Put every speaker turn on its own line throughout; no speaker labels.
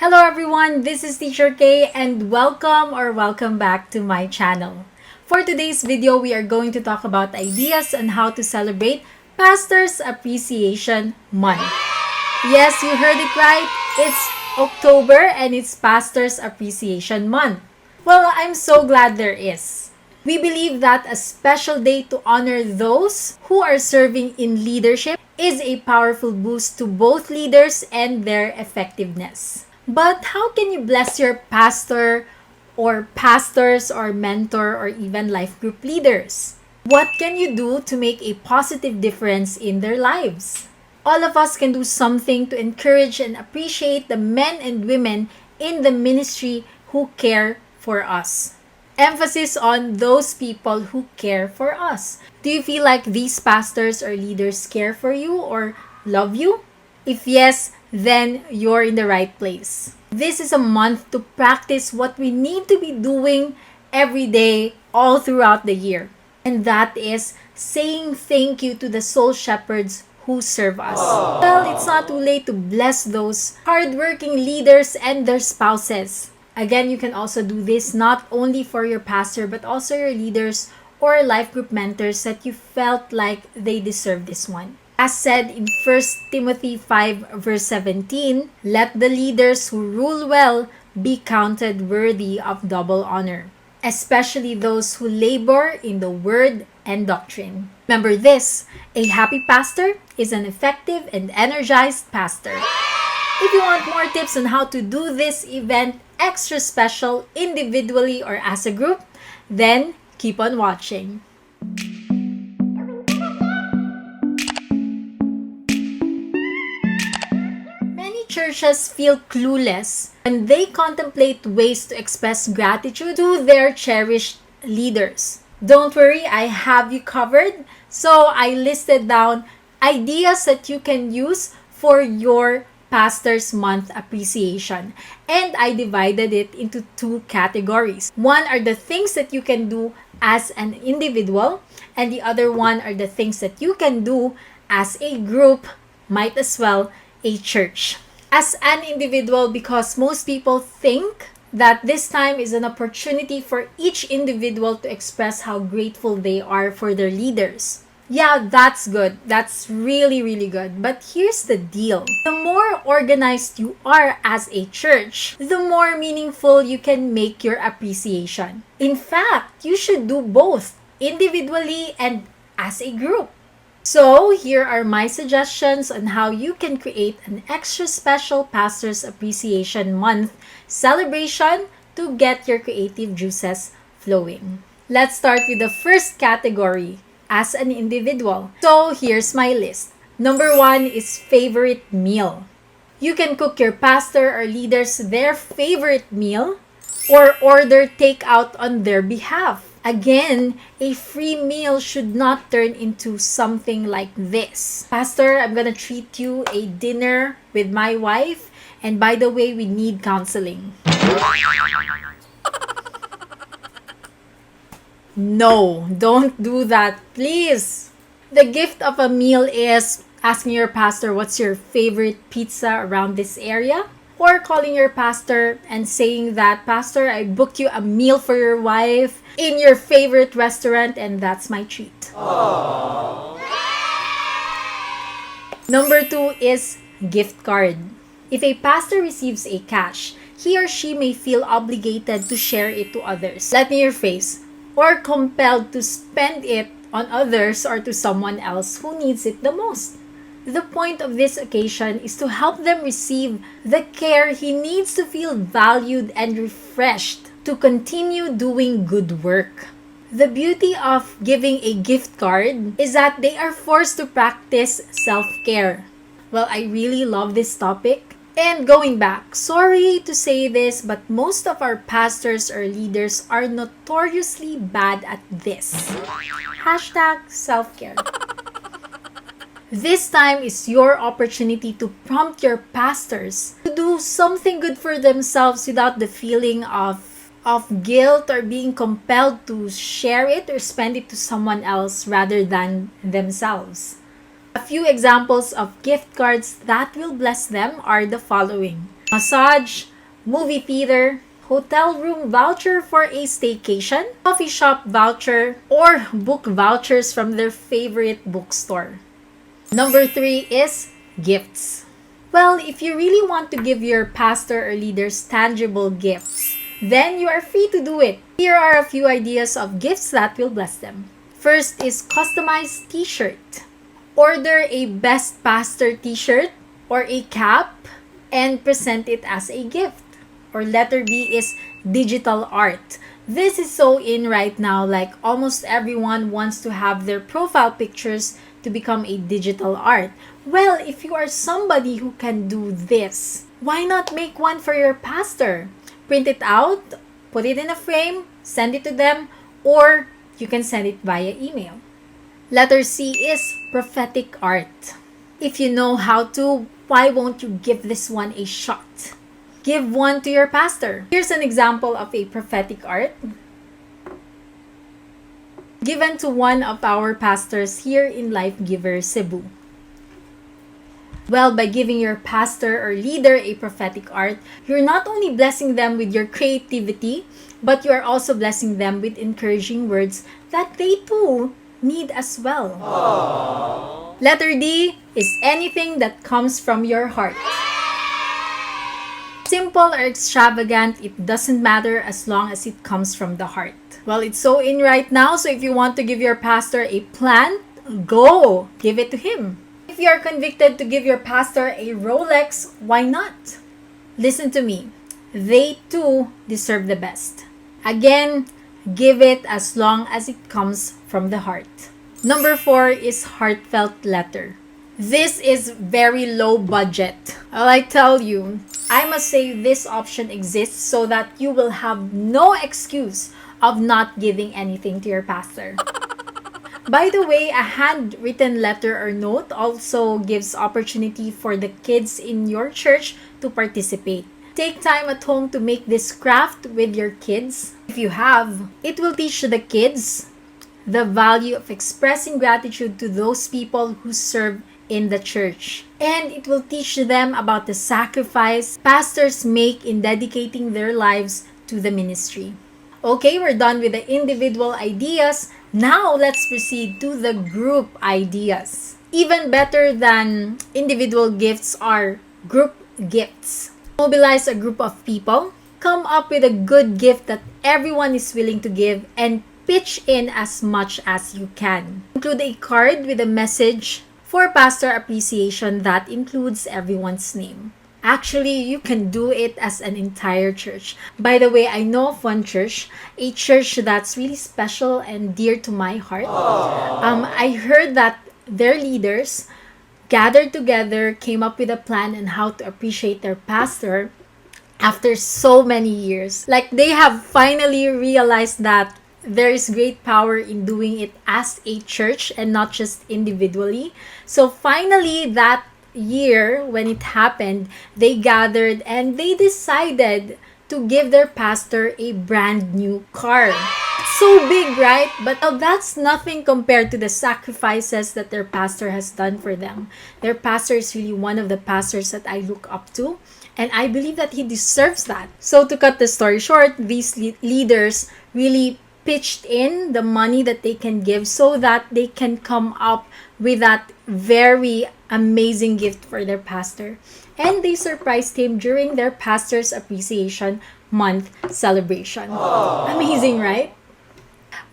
Hello everyone, this is Teacher K and welcome back to my channel. For today's video, we are going to talk about ideas on how to celebrate Pastor's Appreciation Month. Yes, you heard it right. It's October and it's Pastor's Appreciation Month. Well, I'm so glad there is. We believe that a special day to honor those who are serving in leadership is a powerful boost to both leaders and their effectiveness. But how can you bless your pastor or pastors or mentor or even life group leaders? What can you do to make a positive difference in their lives? All of us can do something to encourage and appreciate the men and women in the ministry who care for us. Emphasis on those people who care for us. Do you feel like these pastors or leaders care for you or love you? If yes, then you're in the right place. This is a month to practice what we need to be doing every day, all throughout the year. And that is saying thank you to the soul shepherds who serve us. Aww. Well, it's not too late to bless those hardworking leaders and their spouses. Again, you can also do this not only for your pastor, but also your leaders or life group mentors that you felt like they deserve this one. As said in 1 Timothy 5 verse 17, let the leaders who rule well be counted worthy of double honor, especially those who labor in the word and doctrine. Remember this, a happy pastor is an effective and energized pastor. If you want more tips on how to do this event extra special individually or as a group, then keep on watching. Churches feel clueless when they contemplate ways to express gratitude to their cherished leaders. Don't worry, I have you covered. So I listed down ideas that you can use for your Pastor's Month appreciation. And I divided it into two categories. One are the things that you can do as an individual, and the other one are the things that you can do as a group, might as well a church. As an individual, because most people think that this time is an opportunity for each individual to express how grateful they are for their leaders. Yeah, that's good. That's really, really good. But here's the deal. The more organized you are as a church, the more meaningful you can make your appreciation. In fact, you should do both, individually and as a group. So, here are my suggestions on how you can create an extra special Pastor's Appreciation Month celebration to get your creative juices flowing. Let's start with the first category, as an individual. So, here's my list. Number 1 is favorite meal. You can cook your pastor or leaders their favorite meal or order takeout on their behalf. Again, a free meal should not turn into something like this. Pastor, I'm gonna treat you a dinner with my wife, and by the way, we need counseling. No, don't do that, please. The gift of a meal is asking your pastor what's your favorite pizza around this area, or calling your pastor and saying that, Pastor, I booked you a meal for your wife in your favorite restaurant and that's my treat. Aww. Number 2 is gift card. If a pastor receives a cash, he or she may feel obligated to share it to others. Let me your face. Or compelled to spend it on others or to someone else who needs it the most. The point of this occasion is to help them receive the care he needs to feel valued and refreshed to continue doing good work. The beauty of giving a gift card is that they are forced to practice self-care. Well, I really love this topic. And going back, sorry to say this, but most of our pastors or leaders are notoriously bad at this. Hashtag self-care. This time is your opportunity to prompt your pastors to do something good for themselves without the feeling of guilt or being compelled to share it or spend it to someone else rather than themselves. A few examples of gift cards that will bless them are the following: massage, movie theater, hotel room voucher for a staycation, coffee shop voucher, or book vouchers from their favorite bookstore. Number 3 is gifts. Well, if you really want to give your pastor or leaders tangible gifts, then you are free to do it. Here are a few ideas of gifts that will bless them. First is customized t-shirt. Order a best pastor t-shirt or a cap and present it as a gift. Or letter B is digital art. This is so in right now, like almost everyone wants to have their profile pictures to become a digital art. Well, if you are somebody who can do this, why not make one for your pastor? Print it out, put it in a frame, send it to them, or you can send it via email. Letter C is prophetic art. If you know how to, why won't you give this one a shot? Give one to your pastor. Here's an example of a prophetic art given to one of our pastors here in Life Giver Cebu. Well, by giving your pastor or leader a prophetic art, you're not only blessing them with your creativity, but you are also blessing them with encouraging words that they too need as well. Aww. Letter D is anything that comes from your heart. Simple or extravagant, it doesn't matter as long as it comes from the heart. Well, it's so in right now, so if you want to give your pastor a plant, go! Give it to him. If you are convicted to give your pastor a Rolex, why not? Listen to me. They too deserve the best. Again, give it as long as it comes from the heart. Number 4 is Heartfelt Letter. This is very low budget. Well, I tell you, I must say this option exists so that you will have no excuse of not giving anything to your pastor. By the way, a handwritten letter or note also gives opportunity for the kids in your church to participate. Take time at home to make this craft with your kids. If you have, it will teach the kids the value of expressing gratitude to those people who serve in the church. And it will teach them about the sacrifice pastors make in dedicating their lives to the ministry. Okay, we're done with the individual ideas. Now, let's proceed to the group ideas. Even better than individual gifts are group gifts. Mobilize a group of people. Come up with a good gift that everyone is willing to give and pitch in as much as you can. Include a card with a message for pastor appreciation that includes everyone's name. Actually, you can do it as an entire church. By the way, I know of one church, a church that's really special and dear to my heart. I heard that their leaders gathered together, came up with a plan on how to appreciate their pastor after so many years. Like, they have finally realized that there is great power in doing it as a church and not just individually. So finally, that year when it happened, they gathered and they decided to give their pastor a brand new car. So big, right? But that's nothing compared to the sacrifices that their pastor has done for them. Their pastor is really one of the pastors that I look up to, and I believe that he deserves that. So to cut the story short, these leaders really pitched in the money that they can give so that they can come up with that very amazing gift for their pastor. And they surprised him during their pastor's appreciation month celebration. Aww. Amazing, right?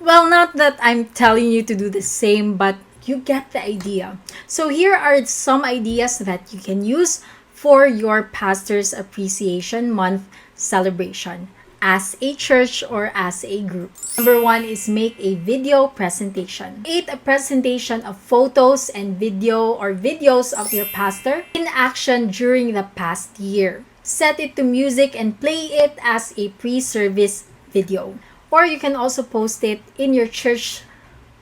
Well, not that I'm telling you to do the same, but you get the idea. So here are some ideas that you can use for your pastor's appreciation month celebration as a church or as a group. Number 1 is make a video presentation. Create a presentation of photos and videos of your pastor in action during the past year. Set it to music and play it as a pre-service video. Or you can also post it in your church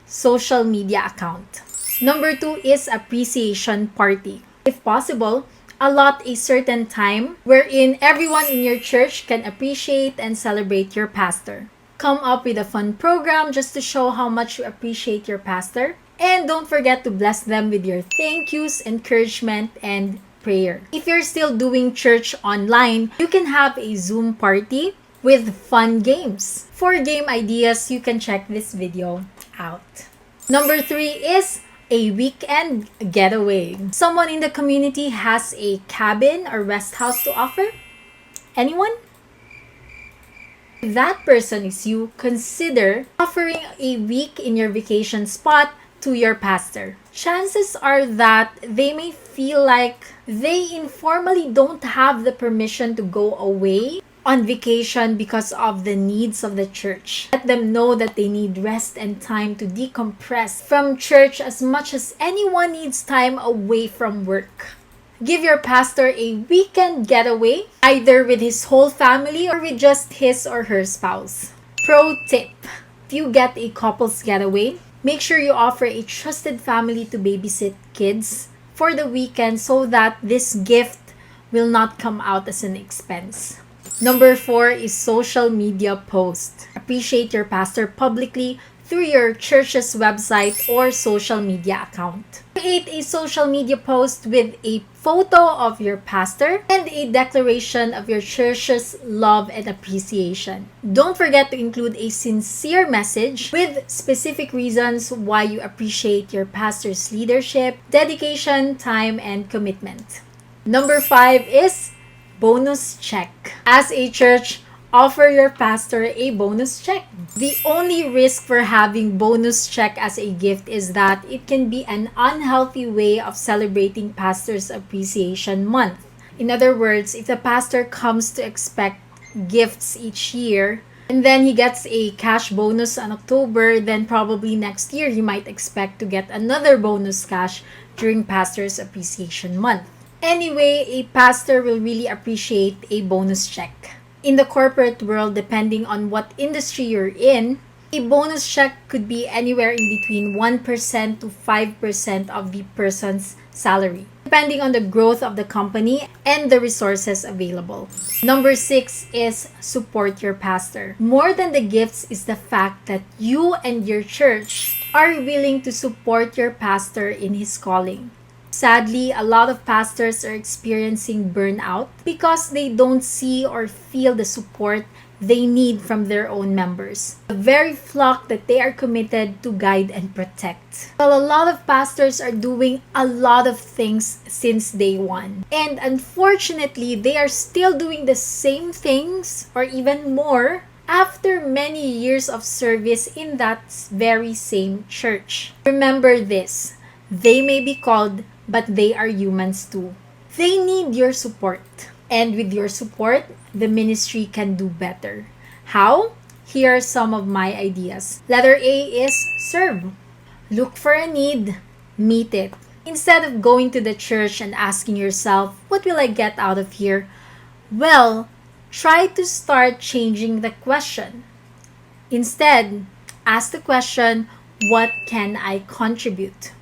social media account. Number 2 is appreciation party. If possible, allot a certain time wherein everyone in your church can appreciate and celebrate your pastor. Come up with a fun program just to show how much you appreciate your pastor. And don't forget to bless them with your thank yous, encouragement, and prayer. If you're still doing church online, you can have a Zoom party with fun games. For game ideas, you can check this video out. Number 3 is a weekend getaway. Someone in the community has a cabin or rest house to offer? Anyone? If that person is you, consider offering a week in your vacation spot to your pastor. Chances are that they may feel like they informally don't have the permission to go away on vacation because of the needs of the church. Let them know that they need rest and time to decompress from church as much as anyone needs time away from work. Give your pastor a weekend getaway, either with his whole family or with just his or her spouse. Pro tip: if you get a couple's getaway, make sure you offer a trusted family to babysit kids for the weekend so that this gift will not come out as an expense. Number 4 is social media post. Appreciate your pastor publicly through your church's website or social media account. Create a social media post with a photo of your pastor and a declaration of your church's love and appreciation. Don't forget to include a sincere message with specific reasons why you appreciate your pastor's leadership, dedication, time, and commitment. Number 5 is bonus check. As a church, offer your pastor a bonus check. The only risk for having bonus check as a gift is that it can be an unhealthy way of celebrating Pastor's Appreciation Month. In other words, if the pastor comes to expect gifts each year, and then he gets a cash bonus in October, then probably next year you might expect to get another bonus cash during Pastor's Appreciation Month. Anyway, a pastor will really appreciate a bonus check. In the corporate world, depending on what industry you're in, a bonus check could be anywhere in between 1% to 5% of the person's salary, depending on the growth of the company and the resources available. Number 6 is support your pastor. More than the gifts is the fact that you and your church are willing to support your pastor in his calling. Sadly, a lot of pastors are experiencing burnout because they don't see or feel the support they need from their own members. The very flock that they are committed to guide and protect. Well, a lot of pastors are doing a lot of things since day one. And unfortunately, they are still doing the same things or even more after many years of service in that very same church. Remember this, they may be called, but they are humans too. They need your support. And with your support, the ministry can do better. How? Here are some of my ideas. Letter A is serve. Look for a need, meet it. Instead of going to the church and asking yourself, what will I get out of here? Well, try to start changing the question. Instead, ask the question, what can I contribute?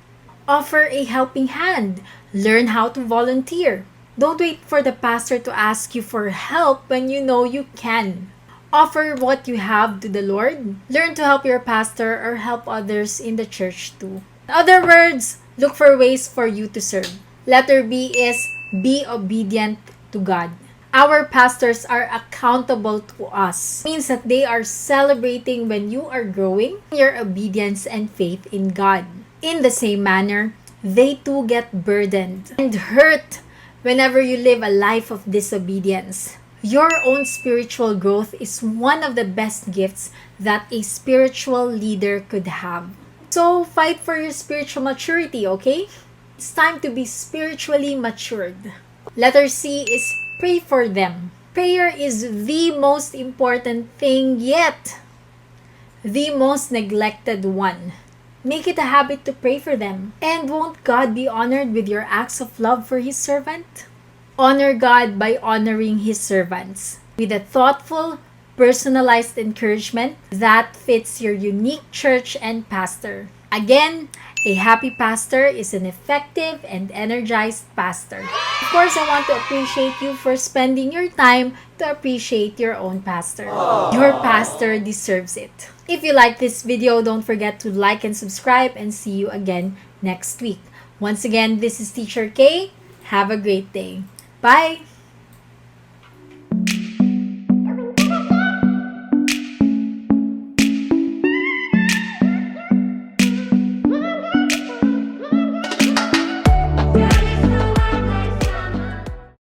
Offer a helping hand. Learn how to volunteer. Don't wait for the pastor to ask you for help when you know you can. Offer what you have to the Lord. Learn to help your pastor or help others in the church too. In other words, look for ways for you to serve. Letter B is be obedient to God. Our pastors are accountable to us. It means that they are celebrating when you are growing your obedience and faith in God. In the same manner, they too get burdened and hurt whenever you live a life of disobedience. Your own spiritual growth is one of the best gifts that a spiritual leader could have. So fight for your spiritual maturity, okay? It's time to be spiritually matured. Letter C is pray for them. Prayer is the most important thing yet the most neglected one. Make it a habit to pray for them. And won't God be honored with your acts of love for His servant? Honor God by honoring His servants with a thoughtful, personalized encouragement that fits your unique church and pastor. Again, a happy pastor is an effective and energized pastor. Of course, I want to appreciate you for spending your time to appreciate your own pastor. Your pastor deserves it. If you like this video, don't forget to like and subscribe, and see you again next week. Once again, this is Teacher K. Have a great day. Bye!